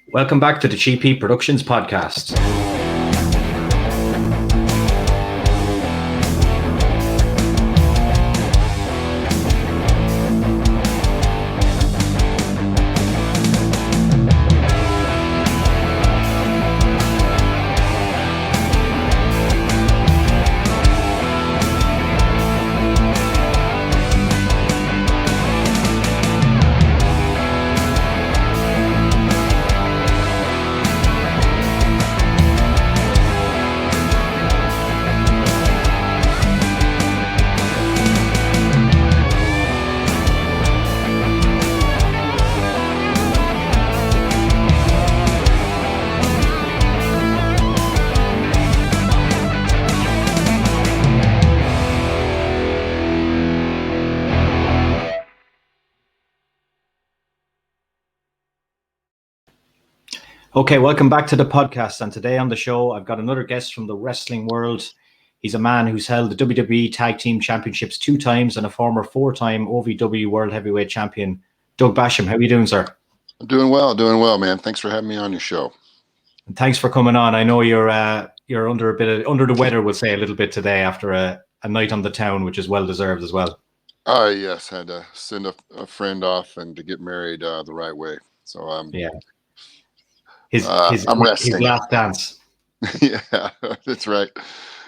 Welcome back to the GP Productions podcast. Okay, welcome back to the podcast. And today on the show, I've got another guest from the wrestling world. He's a man who's held the WWE Tag Team Championships 2 times and a former 4-time OVW World Heavyweight Champion, Doug Basham. How are you doing, sir? I'm doing well, man. Thanks for having me on your show. And thanks for coming on. I know you're under the weather, we'll say, a little bit today after a night on the town, which is well deserved as well. Yes, had to send a friend off and to get married the right way. So yeah. I'm resting. His last dance. Yeah, that's right.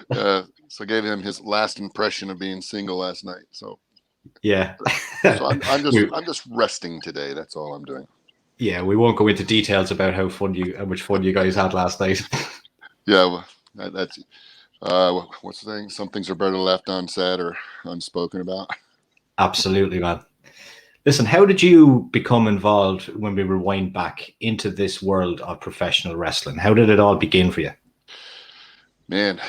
So I gave him his last impression of being single last night. So yeah, so I'm just resting today. That's all I'm doing. Yeah, we won't go into details about how much fun you guys had last night. Yeah, well, that's what's the thing? Some things are better left unsaid or unspoken about. Absolutely, man. Listen, how did you become involved when we rewind back into this world of professional wrestling? How did it all begin for you? Man,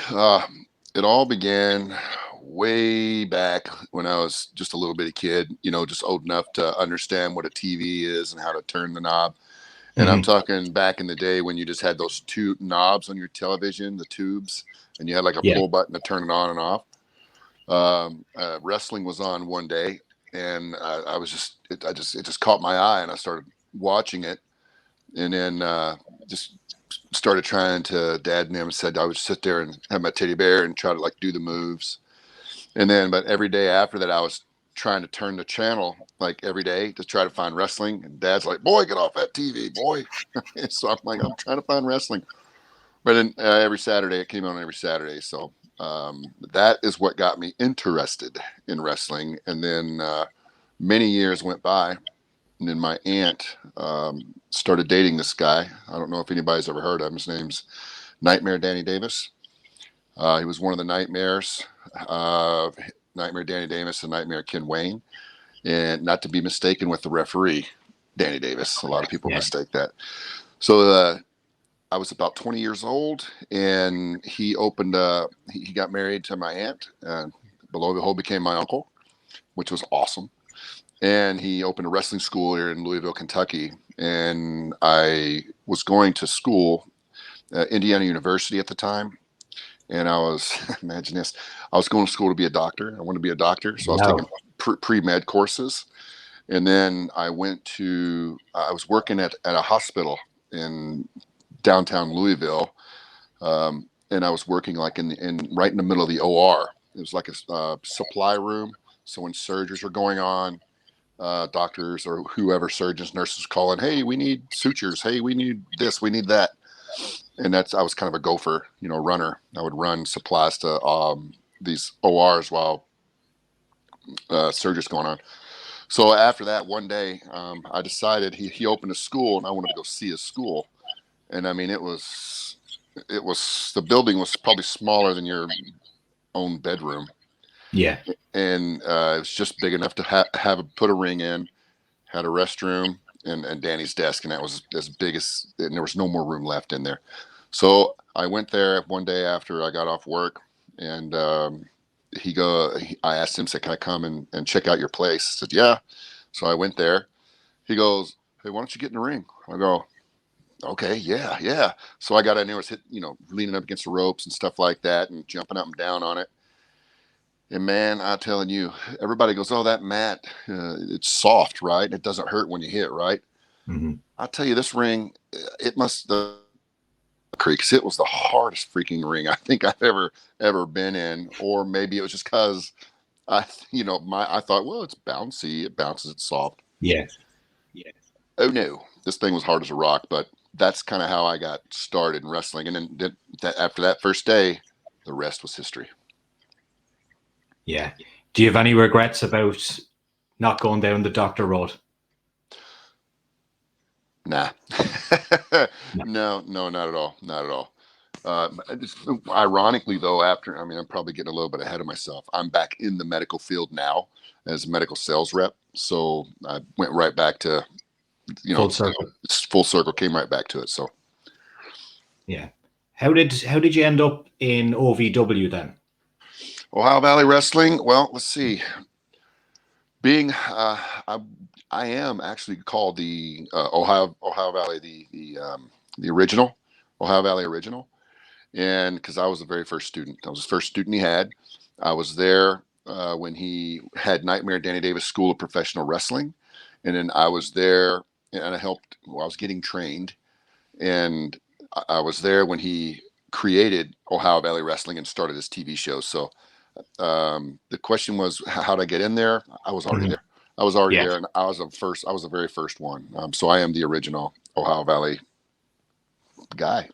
it all began way back when I was just a little bitty kid, just old enough to understand what a TV is and how to turn the knob. And I'm talking back in the day when you just had those two knobs on your television, the tubes, and you had like a pull button to turn it on and off. Wrestling was on one day, and it just caught my eye, and I started watching it, and then just started trying to. Dad and them said I would sit there and have my teddy bear and try to like do the moves, but every day after that I was trying to turn the channel like every day to try to find wrestling, and Dad's like, "Boy, get off that TV, boy." So I'm like, I'm trying to find wrestling, but then every Saturday it came on every Saturday, so that is what got me interested in wrestling. And then many years went by, and then my aunt started dating this guy. I don't know if anybody's ever heard of him. His name's Nightmare Danny Davis. He was one of the Nightmares, Nightmare Danny Davis and Nightmare Ken Wayne, and not to be mistaken with the referee Danny Davis. A lot of people mistake that. So I was about 20 years old, and he got married to my aunt, and below the hole became my uncle, which was awesome. And he opened a wrestling school here in Louisville, Kentucky. And I was going to school, Indiana University at the time. And I was, imagine this, I was going to school to be a doctor. I wanted to be a doctor. So I was taking pre-med courses. And then I was working at a hospital in downtown Louisville. And I was working like right in the middle of the OR. It was like a supply room. So when surgeries were going on, doctors or whoever, surgeons, nurses calling, "Hey, we need sutures. Hey, we need this, we need that." And I was kind of a gopher, runner. I would run supplies to these ORs while surgery's going on. So after that, one day, I decided he opened a school, and I wanted to go see his school. And I mean, the building was probably smaller than your own bedroom. Yeah. And it was just big enough to put a ring in, had a restroom, and Danny's desk, and that was as big and there was no more room left in there. So I went there one day after I got off work, and I asked him, said, "Can I come and check out your place?" I said, "Yeah." So I went there. He goes, "Hey, why don't you get in the ring?" I go, "Okay, yeah." So I got in there, was leaning up against the ropes and stuff like that, and jumping up and down on it. And man, I'm telling you, everybody goes, "Oh, that mat, it's soft, right? It doesn't hurt when you hit, right?" I'll tell you, this ring, it must because it was the hardest freaking ring I think I've ever been in, or maybe it was just because I thought, well, it's bouncy, it bounces, it's soft. Yes. Oh no, this thing was hard as a rock. But that's kind of how I got started in wrestling, and then after that first day, the rest was history. Yeah. Do you have any regrets about not going down the doctor road? Nah. No, not at all. Not at all. Ironically, though, I'm probably getting a little bit ahead of myself. I'm back in the medical field now as a medical sales rep. So I went right back to, Full circle. Full circle, came right back to it. So, yeah. How did you end up in OVW then? Ohio Valley Wrestling. Well, let's see. Being, I am actually called the Ohio Valley, the original Ohio Valley original. And because I was the very first student, I was the first student he had. I was there when he had Nightmare Danny Davis School of Professional Wrestling. And then I was there and I helped while I was getting trained. And I was there when he created Ohio Valley Wrestling and started his TV show. So the question was, how did I get in there? I was already there. I was already there, and I was the very first one. So I am the original Ohio Valley guy.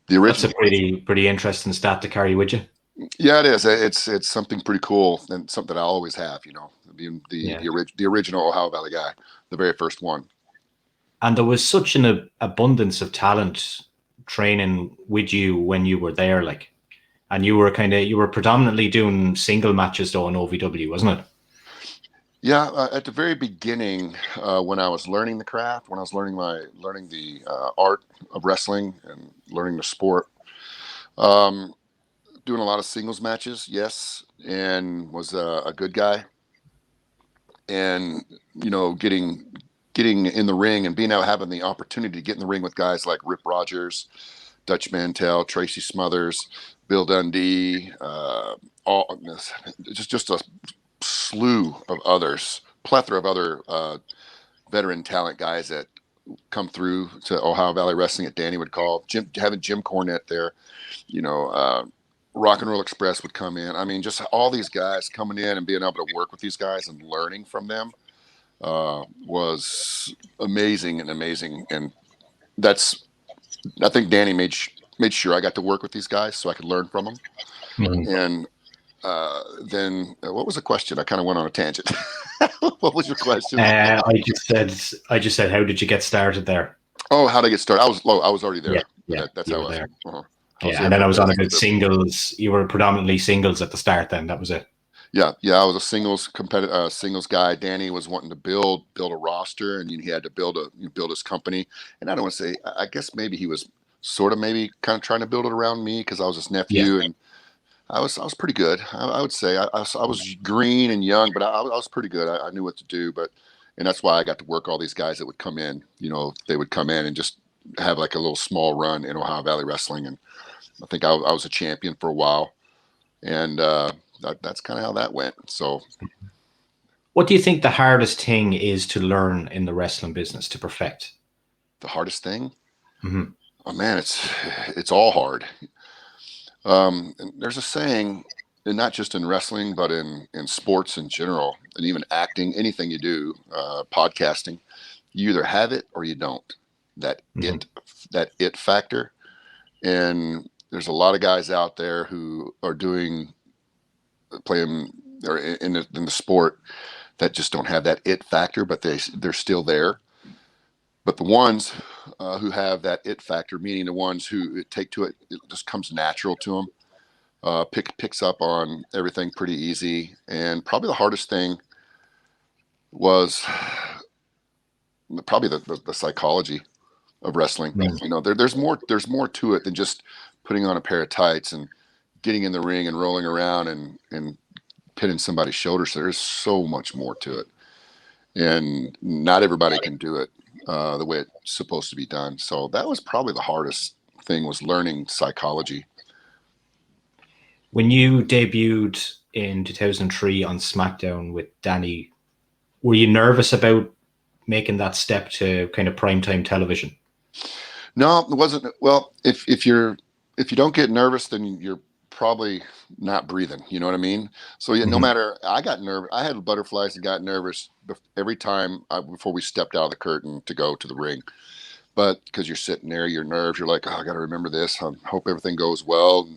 The original. That's a pretty interesting stat to carry with you. Yeah, it is. It's something pretty cool and something I always have. Being the original Ohio Valley guy, the very first one. And there was such an abundance of talent training with you when you were there, and you were predominantly doing single matches though in OVW, wasn't it? Yeah, at the very beginning, when I was learning the craft, when I was learning the art of wrestling and learning the sport, doing a lot of singles matches, yes, and was a good guy, and getting in the ring and having the opportunity to get in the ring with guys like Rip Rogers, Dutch Mantel, Tracy Smothers, Bill Dundee, just a slew of others, plethora of other veteran talent guys that come through to Ohio Valley Wrestling that Danny would call. Having Jim Cornette there, Rock and Roll Express would come in. I mean, just all these guys coming in and being able to work with these guys and learning from them was amazing. And I think Danny made sure I got to work with these guys so I could learn from them. And then what was the question? I kind of went on a tangent. What was your question? I just said, how did you get started there? Oh, how did I get started? I was already there. Yeah, that's how I was. There. Uh-huh. And then I was on about singles. You were predominantly singles at the start. Then that was it. Yeah. I was a singles guy. Danny was wanting to build a roster, and he had to build his company. And I don't want to say, I guess maybe he was sort of maybe kind of trying to build it around me because I was his nephew, and I was pretty good. I would say I was green and young, but I was pretty good. I knew what to do, and that's why I got to work all these guys that would come in. They would come in and just have like a little small run in Ohio Valley Wrestling, and I think I was a champion for a while, and that's kind of how that went. So, what do you think the hardest thing is to learn in the wrestling business to perfect? The hardest thing? Oh man, it's all hard. And there's a saying, and not just in wrestling, but in sports in general, and even acting, anything you do, podcasting, you either have it or you don't. That it factor. And there's a lot of guys out there who are playing or in the sport that just don't have that it factor, but they're still there. But the ones who have that it factor, meaning the ones who take to it, it just comes natural to them, picks up on everything pretty easy. And probably the hardest thing was probably the psychology of wrestling. There's more to it than just putting on a pair of tights and getting in the ring and rolling around and pinning somebody's shoulders. There's so much more to it, and not everybody can do it the way it's supposed to be done. So that was probably the hardest thing, was learning psychology. When you debuted in 2003 on SmackDown with Danny, were you nervous about making that step to kind of primetime television? No, it wasn't. Well, if you don't get nervous, then you're probably not breathing. You know what I mean? So yeah, no Mhm. matter, I got nervous. I had butterflies and got nervous every time before we stepped out of the curtain to go to the ring. But because you're sitting there, your nerves, you're like, oh, I got to remember this. I hope everything goes well.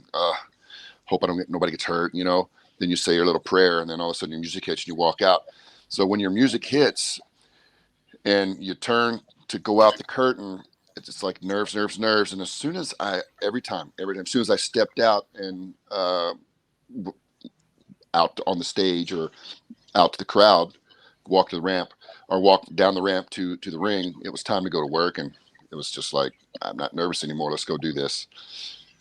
Hope nobody gets hurt. Then you say your little prayer, and then all of a sudden your music hits and you walk out. So when your music hits and you turn to go out the curtain, it's just like nerves. And as soon as every time, as soon as I stepped out and out on the stage or out to the crowd, walk to the ramp or walk down the ramp to the ring, it was time to go to work. And it was just like, I'm not nervous anymore. Let's go do this.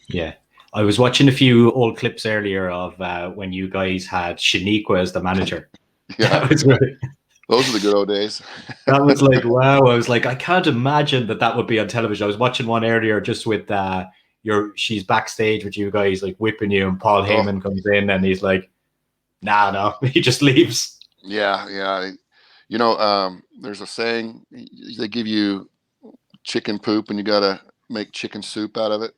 Yeah. I was watching a few old clips earlier of when you guys had Shaniqua as the manager. Yeah. That was great. Those are the good old days. That was like, wow. I was like, I can't imagine that would be on television. I was watching one earlier just with she's backstage with you guys, like whipping you, and Paul Heyman comes in and he's like, nah, no, he just leaves. Yeah. There's a saying, they give you chicken poop and you got to make chicken soup out of it.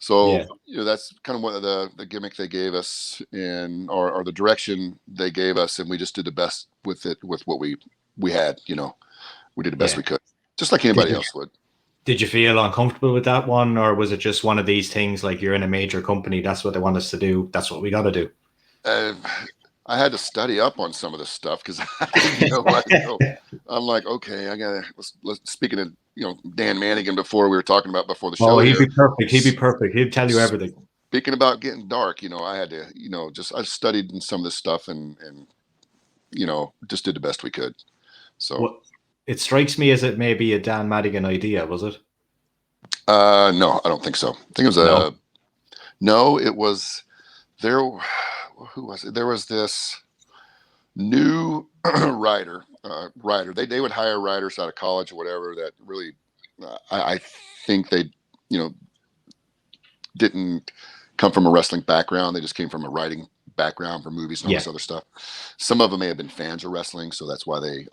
So, Yeah. that's kind of one of the gimmick they gave us or the direction they gave us. And we just did the best with it, with what we had, we did the best we could, just like anybody else would. Did you feel uncomfortable with that one, or was it just one of these things like you're in a major company, that's what they want us to do, that's what we got to do? I had to study up on some of this stuff because I didn't know what. I'm like, okay, I gotta. Let's speaking of Dan Manigan before we were talking about before the show. Oh, he'd be perfect. He'd be perfect. He'd tell you everything. Speaking about getting dark, I had to, I studied in some of this stuff and just did the best we could. So well, it strikes me as it may be a Dan Madigan idea, was it? No, I don't think so. I think it was no, it was there. Who was it? There was this new writer. They would hire writers out of college or whatever that really, I think they, didn't come from a wrestling background. They just came from a writing background for movies and all this other stuff. Some of them may have been fans of wrestling, so that's why they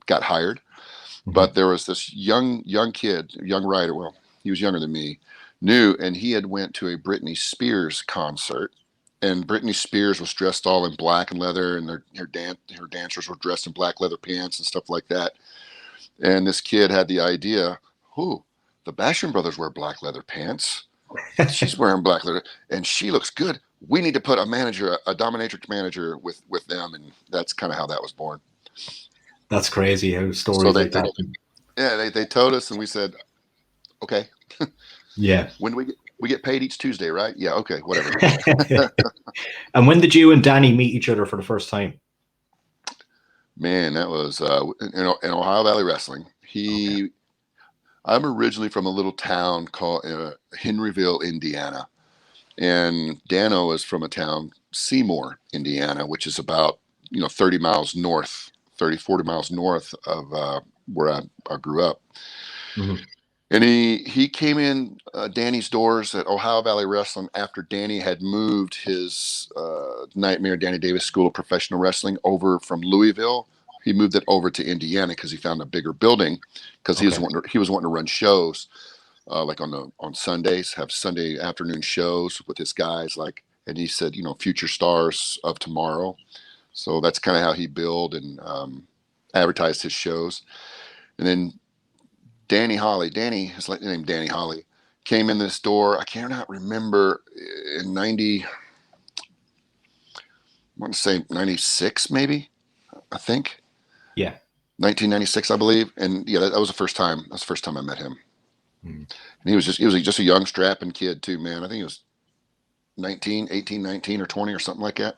got hired. Mm-hmm. But there was this young kid, young writer. Well, he was younger than me, new, and he had went to a Britney Spears concert. And Britney Spears was dressed all in black and leather, and her dancers were dressed in black leather pants and stuff like that. And this kid had the idea, the Basham brothers wear black leather pants. She's wearing black leather, and she looks good. We need to put a dominatrix manager with them, and that's kind of how that was born. That's crazy how stories like that. Yeah, they told us, and we said, okay. Yeah. When we get paid each Tuesday, right? Yeah, okay, whatever. And when did you and Danny meet each other for the first time? Man, that was in Ohio Valley Wrestling. I'm originally from a little town called Henryville, Indiana. And Dano is from a town, Seymour, Indiana, which is about 40 miles north of where I grew up. Mm-hmm. And he came in Danny's doors at Ohio Valley Wrestling after Danny had moved his Nightmare Danny Davis School of Professional Wrestling over from Louisville. He moved it over to Indiana because he found a bigger building, because he was wanting to run shows like on Sundays, have Sunday afternoon shows with his guys, and he said, future stars of tomorrow. So that's kind of how he billed and advertised his shows. And then Danny, his name Danny Holly, came in this door. I cannot remember, in 96 maybe, I think. Yeah. 1996, I believe. And yeah, that was the first time. That's the first time I met him. Mm. And he was just a young strapping kid too, man. I think he was 18, 19 or 20 or something like that.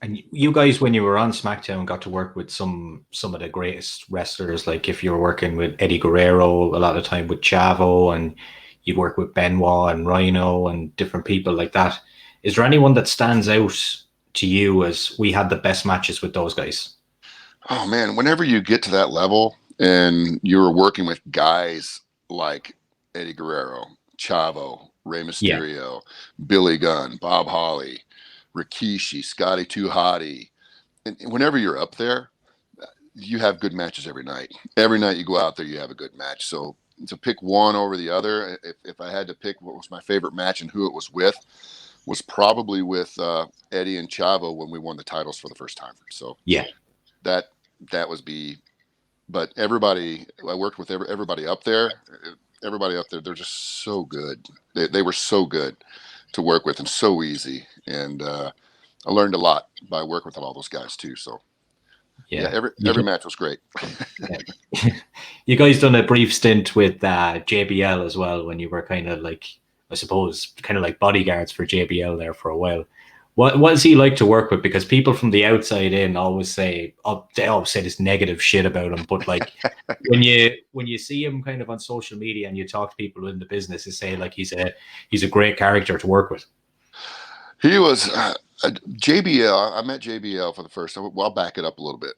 And you guys, when you were on SmackDown, got to work with some of the greatest wrestlers. Like if you were working with Eddie Guerrero, a lot of time with Chavo, and you'd work with Benoit and Rhino and different people like that. Is there anyone that stands out to you as we had the best matches with those guys? Oh man, whenever you get to that level and you're working with guys like Eddie Guerrero, Chavo, Rey Mysterio, Billy Gunn, Bob Holly, Rikishi, Scotty 2 Hotty, and whenever you're up there, you have good matches every night. Every night you go out there, you have a good match. So to pick one over the other, if I had to pick what was my favorite match and who it was with, was probably with Eddie and Chavo when we won the titles for the first time. So Yeah. that was be. But everybody, I worked with everybody up there. Everybody up there, they're just so good. They were so good to work with and so easy. And I learned a lot by working with all those guys too. So yeah, Yeah. every match was great. You guys done a brief stint with JBL as well when you were kind of like, I suppose, kind of like bodyguards for JBL there for a while. What is he like to work with? Because people from the outside in always say, they always say this negative shit about him, but like when you see him kind of on social media and you talk to people in the business, they say like he's a great character to work with. He was JBL. I met JBL for the first time. Well, I'll back it up a little bit.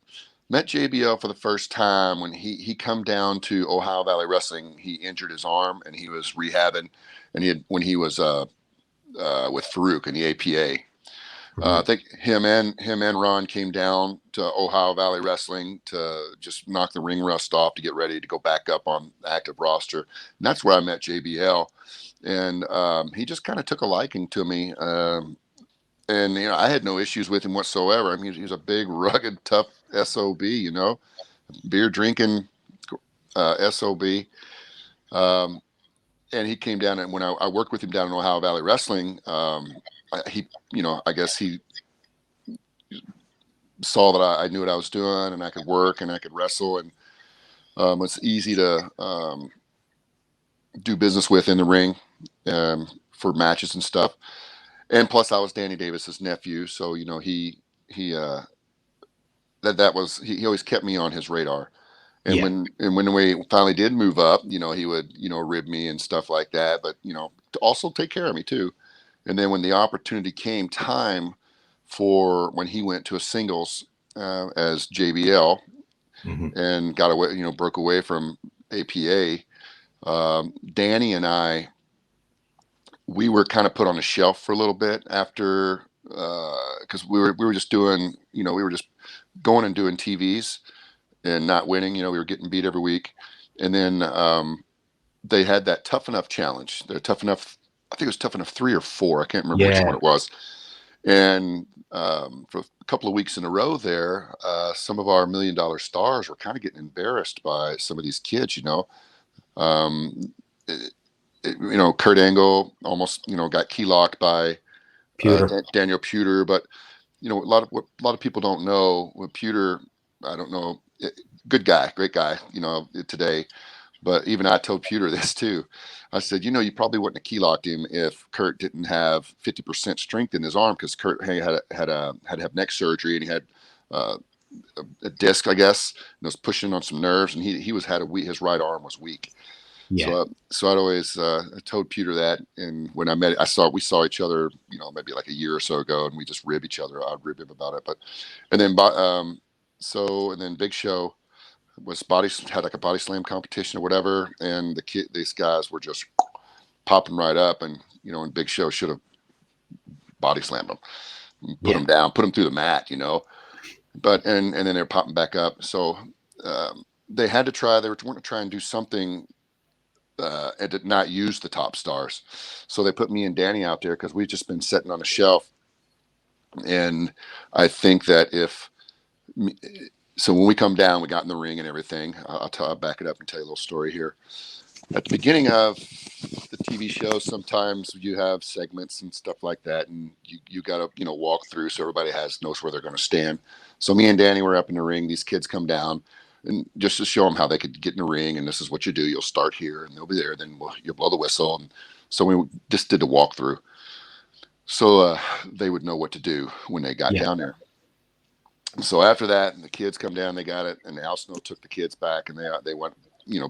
Met JBL for the first time when he come down to Ohio Valley Wrestling. He injured his arm and he was rehabbing, and when he was with Farouk in the APA. I think him and Ron came down to Ohio Valley Wrestling to just knock the ring rust off to get ready to go back up on the active roster. And that's where I met JBL, and he just kind of took a liking to me. And I had no issues with him whatsoever. I mean, he was a big, rugged, tough SOB. Beer drinking SOB. And he came down, and when I worked with him down in Ohio Valley Wrestling, I guess he saw that I knew what I was doing and I could work and I could wrestle, and it's easy to do business with in the ring for matches and stuff. And plus I was Danny Davis's nephew. So, he always kept me on his radar. And when we finally did move up, he would, rib me and stuff like that, but, to also take care of me too. And then when the opportunity came time for when he went to a singles as JBL and got away, broke away from APA, Danny and I, we were kind of put on a shelf for a little bit after, because we were just doing, we were just going and doing TVs and not winning. We were getting beat every week. And then they had that Tough Enough challenge. They're Tough Enough. I think it was Tough Enough 3 or 4. I can't remember which one it was. And for a couple of weeks in a row there, some of our $1 million stars were kind of getting embarrassed by some of these kids, Kurt Angle almost, got key locked by Daniel Puder. But, what a lot of people don't know with Puder, I don't know, good guy, great guy, today. But even I told Puder this too. I said, you probably wouldn't have key locked him if Kurt didn't have 50% strength in his arm, because Kurt had to have neck surgery, and he had a disc, I guess, and was pushing on some nerves, and his right arm was weak. Yeah. So I'd always told Peter that, and when I met, we saw each other, maybe like a year or so ago, and we just rib each other. I'd rib him about it, and then Big Show had like a body slam competition or whatever, and these guys were just popping right up, and and Big Show should have body slammed them, put them down, put them through the mat, but and then they're popping back up. So they had to try. They were wanting to try and do something and did not use the top stars. So they put me and Danny out there because we've just been sitting on a shelf. And I think that so when we come down, we got in the ring and everything. I'll back it up and tell you a little story here. At the beginning of the TV show, sometimes you have segments and stuff like that, and you got to walk through so everybody knows where they're going to stand. So me and Danny were up in the ring. These kids come down, and just to show them how they could get in the ring, and this is what you do. You'll start here, and they'll be there. Then you'll blow the whistle. And so we just did the walkthrough, so they would know what to do when they got down there. So after that, and the kids come down, they got it, and Al Snow took the kids back, and they went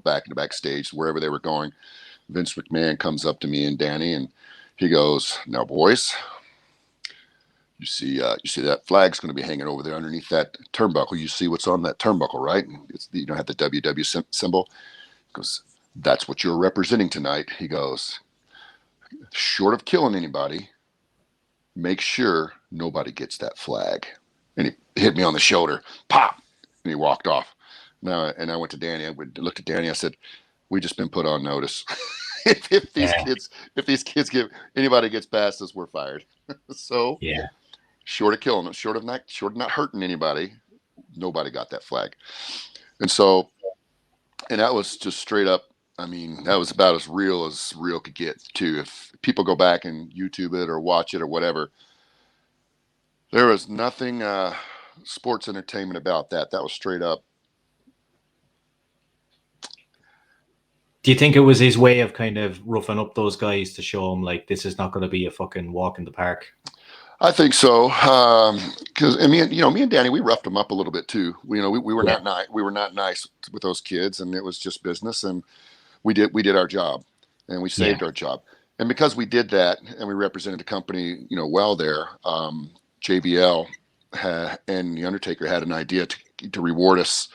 back in the backstage wherever they were going. Vince McMahon comes up to me and Danny, and he goes, "Now, boys, you see that flag's going to be hanging over there underneath that turnbuckle. You see what's on that turnbuckle, right? And it's had the WW symbol." He goes, "That's what you're representing tonight." He goes, "Short of killing anybody, make sure nobody gets that flag." And he hit me on the shoulder, pop. and he walked off. Now, and I went to Danny. I looked at Danny. I said, "We just been put on notice. if these kids anybody gets past us, we're fired." So Yeah. short of killing them, short of not hurting anybody, nobody got that flag. And so, and that was just straight up. I mean, that was about as real could get too. If people go back and YouTube it or watch it or whatever, there was nothing sports entertainment about that. That was straight up. Do you think it was his way of kind of roughing up those guys to show them like this is not going to be a fucking walk in the park? I think so, because me and Danny, we roughed them up a little bit too. We were not nice. We were not nice with those kids, and it was just business. And we did our job, and we saved our job. And because we did that, and we represented the company, well there, JBL and the Undertaker had an idea to reward us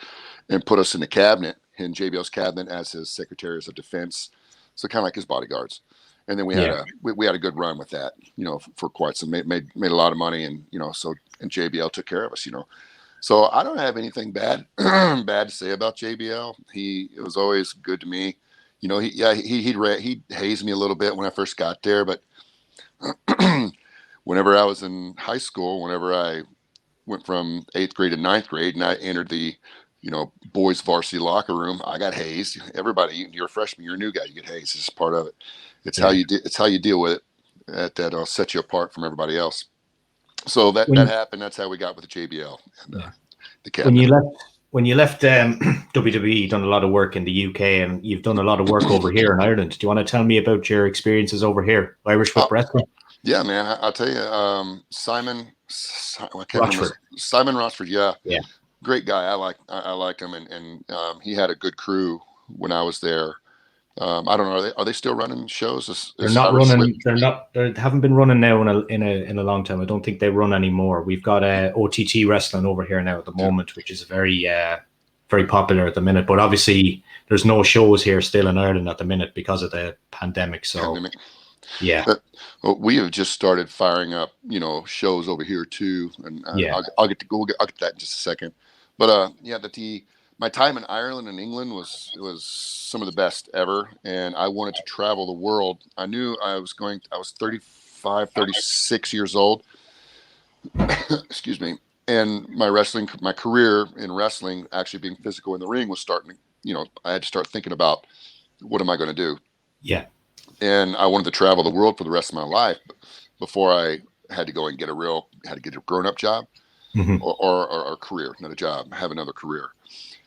and put us in the cabinet, in JBL's cabinet as his secretaries of defense, so kind of like his bodyguards. And then we had a good run with that, for quite some made a lot of money, and and JBL took care of us, So I don't have anything bad to say about JBL. It was always good to me. He'd haze me a little bit when I first got there, but whenever I was in high school, whenever I went from 8th grade to 9th grade, and I entered the boys varsity locker room, I got hazed. Everybody, you're a freshman, you're a new guy, you get hazed. It's part of it. It's how you deal with it. That'll set you apart from everybody else. So that happened. That's how we got with the JBL and the cabinet. When you left WWE, you've done a lot of work in the UK, and you've done a lot of work over here in Ireland. Do you want to tell me about your experiences over here, Irish Whip Wrestling? Yeah, man. I'll tell you, Simon Rochford. Yeah. Great guy. I like him, and he had a good crew when I was there. I don't know. Are they still running shows? They're not running. They haven't been running now in a long time. I don't think they run anymore. We've got OTT wrestling over here now at the moment, which is very very popular at the minute. But obviously, there's no shows here still in Ireland at the minute because of the pandemic. So well, we have just started firing up, shows over here too, and I'll get to that in just a second. But my time in Ireland and England was some of the best ever, and I wanted to travel the world. I knew I was 35, 36 years old. Excuse me. And my career in wrestling, actually being physical in the ring, was starting. I had to start thinking about what am I going to do. Yeah. And I wanted to travel the world for the rest of my life before I had to go and get a grown-up job. Mm-hmm. or a career, not a job, have another career.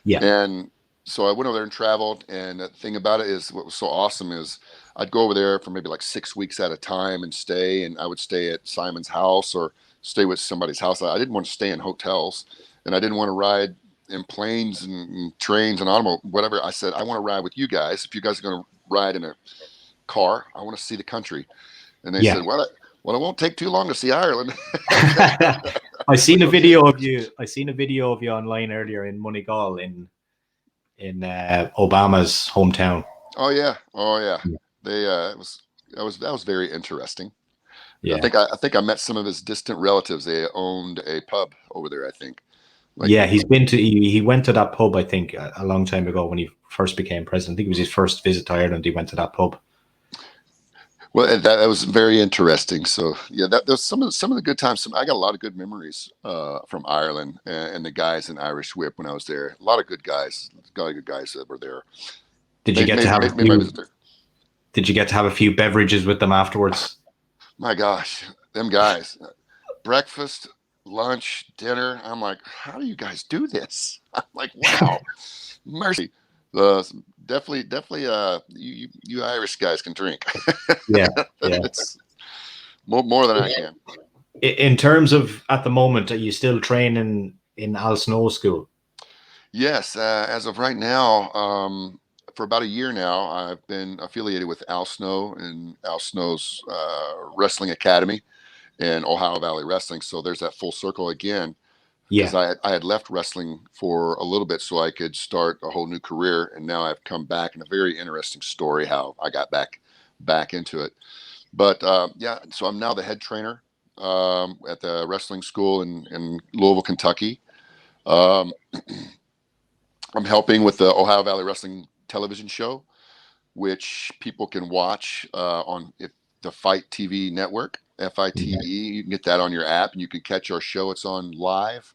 Yeah. And so I went over there and traveled. And the thing about it is, what was so awesome is I'd go over there for maybe like 6 weeks at a time and stay. And I would stay at Simon's house or stay with somebody's house. I didn't want to stay in hotels, and I didn't want to ride in planes and trains and automobiles, whatever. I said, I want to ride with you guys. If you guys are going to ride in a car, I want to see the country. And they said, well, it won't take too long to see Ireland. I seen a video of you online earlier in Moneygall in Obama's hometown. Oh yeah. That was very interesting. Yeah. I think I met some of his distant relatives. They owned a pub over there, I think. He went to that pub, I think, a long time ago when he first became president. I think it was his first visit to Ireland. He went to that pub. Well, that was very interesting. So there's some of the good times. I got a lot of good memories from Ireland and the guys in Irish Whip when I was there. A lot of good guys. A lot of good guys that were there. Did you get to have a few beverages with them afterwards? My gosh, them guys! Breakfast, lunch, dinner. I'm like, how do you guys do this? I'm like, wow, mercy. Definitely. You Irish guys can drink. Yeah. It's more than I can. In terms of at the moment, are you still training in Al Snow School? Yes, as of right now, for about a year now, I've been affiliated with Al Snow and Al Snow's Wrestling Academy and Ohio Valley Wrestling. So there's that full circle again. Because I had left wrestling for a little bit so I could start a whole new career, and now I've come back, and a very interesting story how I got back into it. But so I'm now the head trainer at the wrestling school in Louisville, Kentucky. Um, I'm helping with the Ohio Valley Wrestling television show, which people can watch on the Fight TV network, FITE. You can get that on your app, and you can catch our show. It's on live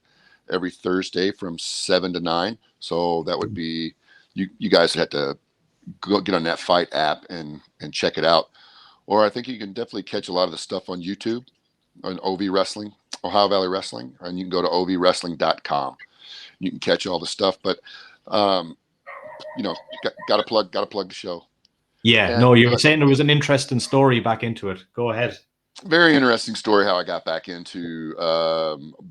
every Thursday from 7 to 9. So that would be you guys had to go get on that Fight app and check it out. Or I think you can definitely catch a lot of the stuff on YouTube on OV Wrestling, Ohio Valley Wrestling, and you can go to ovwrestling.com. You can catch all the stuff, but got to plug the show. Yeah, And no, you were saying there was an interesting story back into it. Go ahead. Very interesting story how I got back into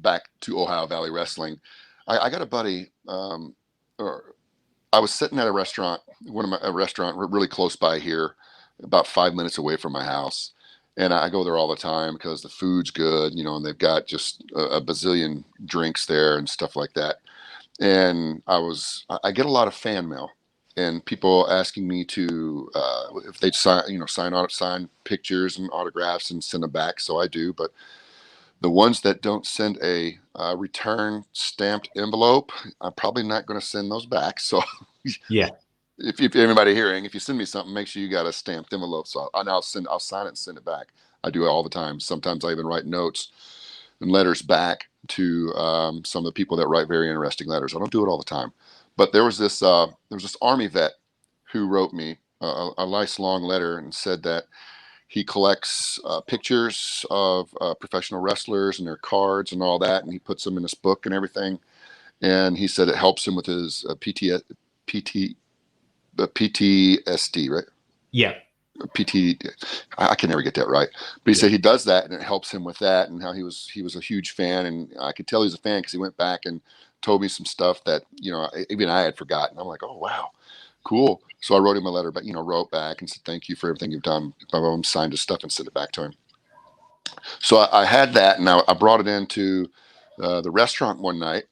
back to Ohio Valley Wrestling. I got a buddy. I was sitting at a restaurant, a restaurant really close by here, about 5 minutes away from my house, and I go there all the time because the food's good, and they've got just a bazillion drinks there and stuff like that. And I get a lot of fan mail and people asking me to if they'd sign pictures and autographs and send them back. So I do, but the ones that don't send a return stamped envelope, I'm probably not going to send those back. So yeah, if anybody hearing, if you send me something, make sure you got a stamped envelope. So I'll sign it and send it back. I do it all the time. Sometimes I even write notes and letters back to some of the people that write very interesting letters. I don't do it all the time, but there was this Army vet who wrote me a nice long letter and said that he collects pictures of professional wrestlers and their cards and all that, and he puts them in his book and everything. And he said it helps him with his PTSD, right? Yeah. I can never get that right, but he said he does that and it helps him with that, and how he was a huge fan, and I could tell he was a fan because he went back and told me some stuff that even I had forgotten. I'm like, oh wow, cool. So I wrote him a letter, but wrote back and said thank you for everything you've done. I signed his stuff and sent it back to him. So I had that, and I brought it into the restaurant one night,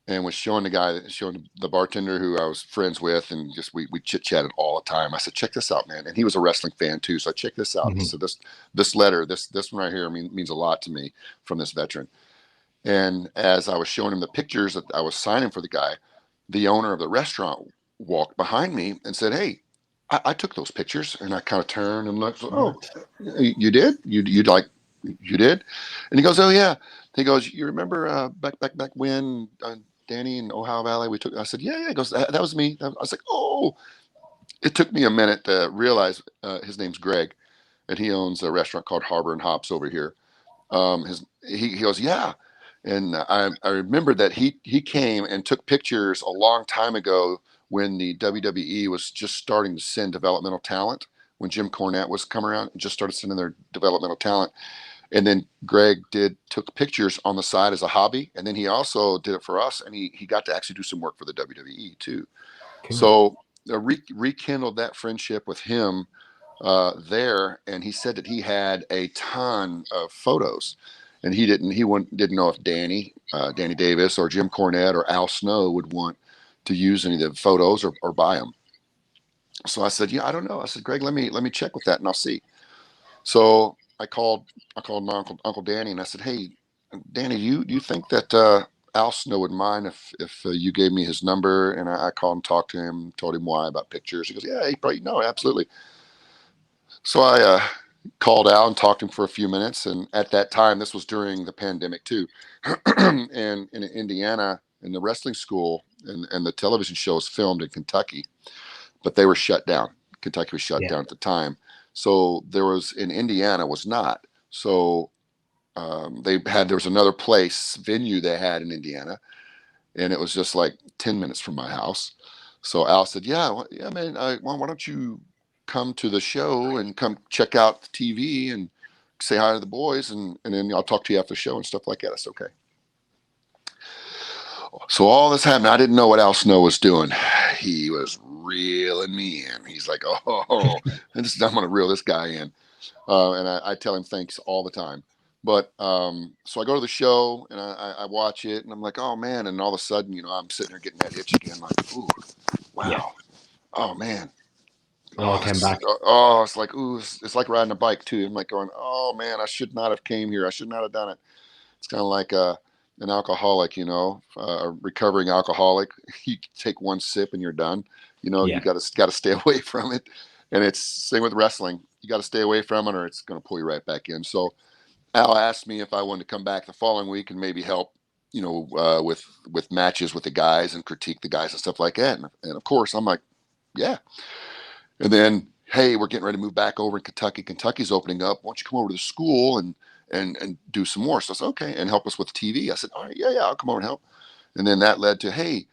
and was showing the bartender who I was friends with, and just we chit chatted all the time. I said, check this out, man. And he was a wrestling fan too. So I checked this out. So this letter, this one right here means a lot to me from this veteran. And as I was showing him the pictures that I was signing for the guy, the owner of the restaurant walked behind me and said, hey, I took those pictures. And I kind of turned and looked, oh, you did? You did? And he goes, oh yeah. He goes, you remember back when Danny in Ohio Valley I said, yeah. He goes, that was me. I was like, oh. It took me a minute to realize his name's Greg, and he owns a restaurant called Harbor and Hops over here. He goes, yeah. And I remember that he came and took pictures a long time ago when the WWE was just starting to send developmental talent, when Jim Cornette was coming around and just started sending their developmental talent. And then Greg took pictures on the side as a hobby. And then he also did it for us. And he got to actually do some work for the WWE too. Cool. So rekindled that friendship with him there. And he said that he had a ton of photos, and he didn't know if Danny Davis or Jim Cornette or Al Snow would want to use any of the photos or buy them. So I said, yeah, I don't know. I said, Greg, let me check with that and I'll see. So I called my Uncle Danny, and I said, hey, Danny, do you think that Al Snow would mind if you gave me his number? And I called and talked to him, told him why about pictures. He goes, yeah, he probably, no, absolutely. So I called Al and talked to him for a few minutes. And at that time, this was during the pandemic too. And in Indiana, in the wrestling school and the television shows filmed in Kentucky, but they were shut down. Kentucky was shut down at the time. So there was in Indiana was not. So there was another venue they had in Indiana, and it was just like 10 minutes from my house. So Al said, yeah, man, why don't you come to the show and come check out the TV and say hi to the boys, and then I'll talk to you after the show and stuff like that. I said, okay. So all this happened. I didn't know what Al Snow was doing. He was reeling me in. He's like, oh, I'm going to reel this guy in. And I tell him thanks all the time. But so I go to the show and I watch it, and I'm like, oh man. And all of a sudden, I'm sitting there getting that itch again. Like, ooh, wow. Yeah. Oh man. It came back. It's like, ooh, it's like riding a bike too. I'm like going, oh man, I should not have came here. I should not have done it. It's kind of like, an alcoholic, a recovering alcoholic. You take one sip and you're done. You got to stay away from it. And it's same with wrestling. You got to stay away from it, or it's going to pull you right back in. So Al asked me if I wanted to come back the following week and maybe help, with matches with the guys and critique the guys and stuff like that. And of course, I'm like, yeah. And then, hey, we're getting ready to move back over in Kentucky. Kentucky's opening up. Why don't you come over to the school and do some more? So I said, okay, and help us with TV. I said, all right, yeah, I'll come over and help. And then that led to, hey,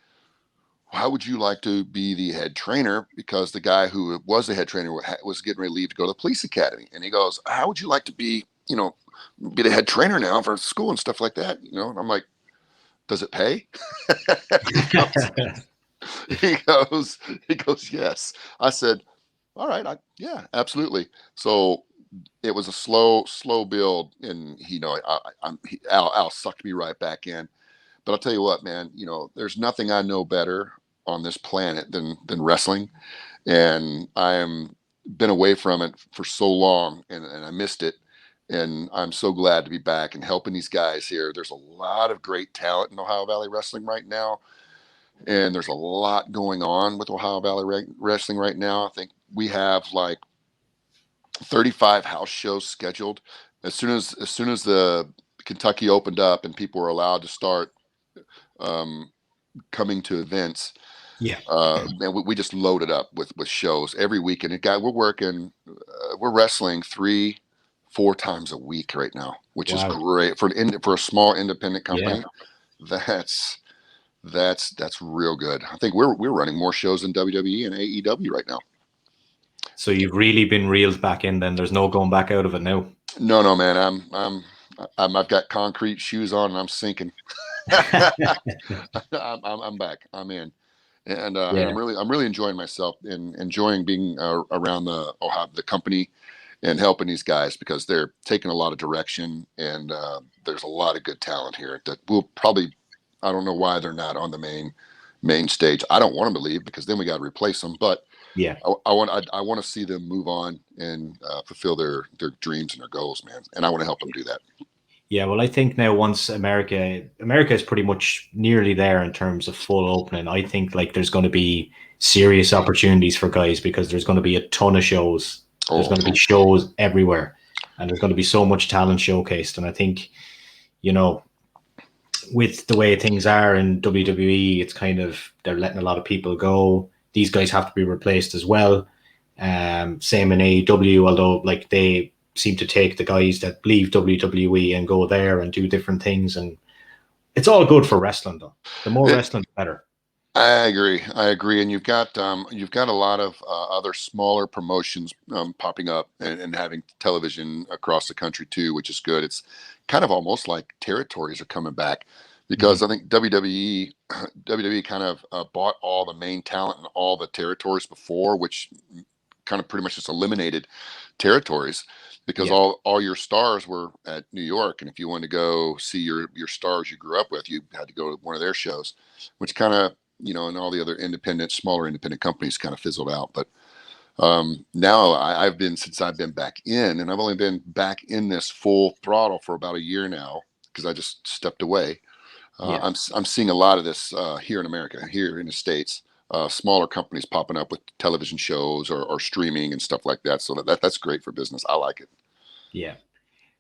how would you like to be the head trainer? Because the guy who was the head trainer was getting ready to leave to go to the police academy. And he goes, how would you like to be the head trainer now for school and stuff like that? And I'm like, does it pay? he goes, yes. I said, all right. Yeah, absolutely. So it was a slow build, and Al sucked me right back in. But I'll tell you what, man, there's nothing I know better on this planet than wrestling. And I am been away from it for so long, and I missed it. And I'm so glad to be back and helping these guys here. There's a lot of great talent in Ohio Valley Wrestling right now. And there's a lot going on with Ohio Valley Wrestling right now. I think we have like 35 house shows scheduled. As soon as the Kentucky opened up and people were allowed to start coming to events, man, we just loaded up with shows every weekend. And we're wrestling 3-4 times a week right now, which is great for a small independent company. Yeah. That's real good. I think we're running more shows than WWE and AEW right now. So you've really been reeled back in. Then there's no going back out of it now. No, man. I've got concrete shoes on and I'm sinking. I'm back. I'm in, and I'm really enjoying myself and enjoying being around the company and helping these guys, because they're taking a lot of direction, and there's a lot of good talent here that will probably. I don't know why they're not on the main stage. I don't want them to leave, because then we got to replace them. But yeah, I want to see them move on and fulfill their dreams and their goals, man. And I want to help them do that. Yeah, well, I think now once America is pretty much nearly there in terms of full opening, I think like there's going to be serious opportunities for guys, because there's going to be a ton of shows. There's going to be shows everywhere, and there's going to be so much talent showcased. And I think, with the way things are in WWE, it's kind of, they're letting a lot of people go. These guys have to be replaced as well. Same in AEW, although like they seem to take the guys that leave WWE and go there and do different things, and it's all good for wrestling though. The more wrestling, the better. I agree, and you've got a lot of other smaller promotions popping up and having television across the country too, which is good. It's kind of almost like territories are coming back, because I think WWE kind of bought all the main talent in all the territories before, which kind of pretty much just eliminated territories, because all your stars were at New York, and if you wanted to go see your stars you grew up with, you had to go to one of their shows, which kind of, and all the other smaller independent companies kind of fizzled out. But now since I've been back in, and I've only been back in this full throttle for about a year now, because I just stepped away. I'm seeing a lot of this here in America, here in the States, smaller companies popping up with television shows or streaming and stuff like that. So that's great for business. I like it. Yeah.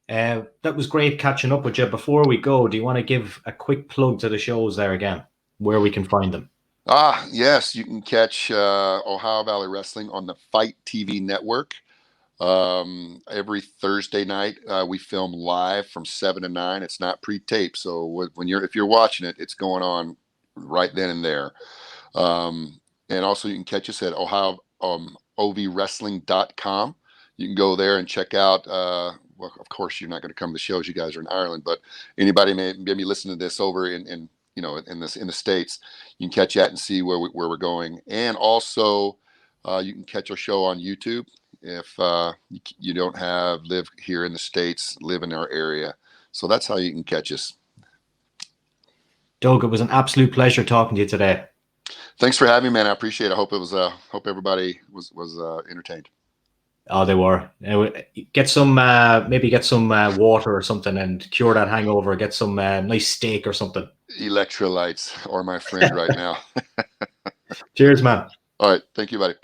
That was great catching up with you. Before we go, do you want to give a quick plug to the shows there again, where we can find them? Yes, you can catch Ohio Valley Wrestling on the Fight TV network. Every Thursday night we film live from 7 to 9. It's not pre-taped, so if you're watching it, it's going on right then and there. And also you can catch us at OhioOVWrestling.com. You can go there and check out. Well, of course, you're not going to come to the shows. You guys are in Ireland, but anybody may be listening to this over in the States, you can catch that and see where we're going. And also, you can catch our show on YouTube if you don't live here in the States, live in our area. So that's how you can catch us. Doug, it was an absolute pleasure talking to you today. Thanks for having me, man. I appreciate it. I hope everybody was entertained. Oh, they were. Get some, maybe get some water or something and cure that hangover. Get some nice steak or something. Electrolytes are my friend right now. Cheers, man. All right. Thank you, buddy.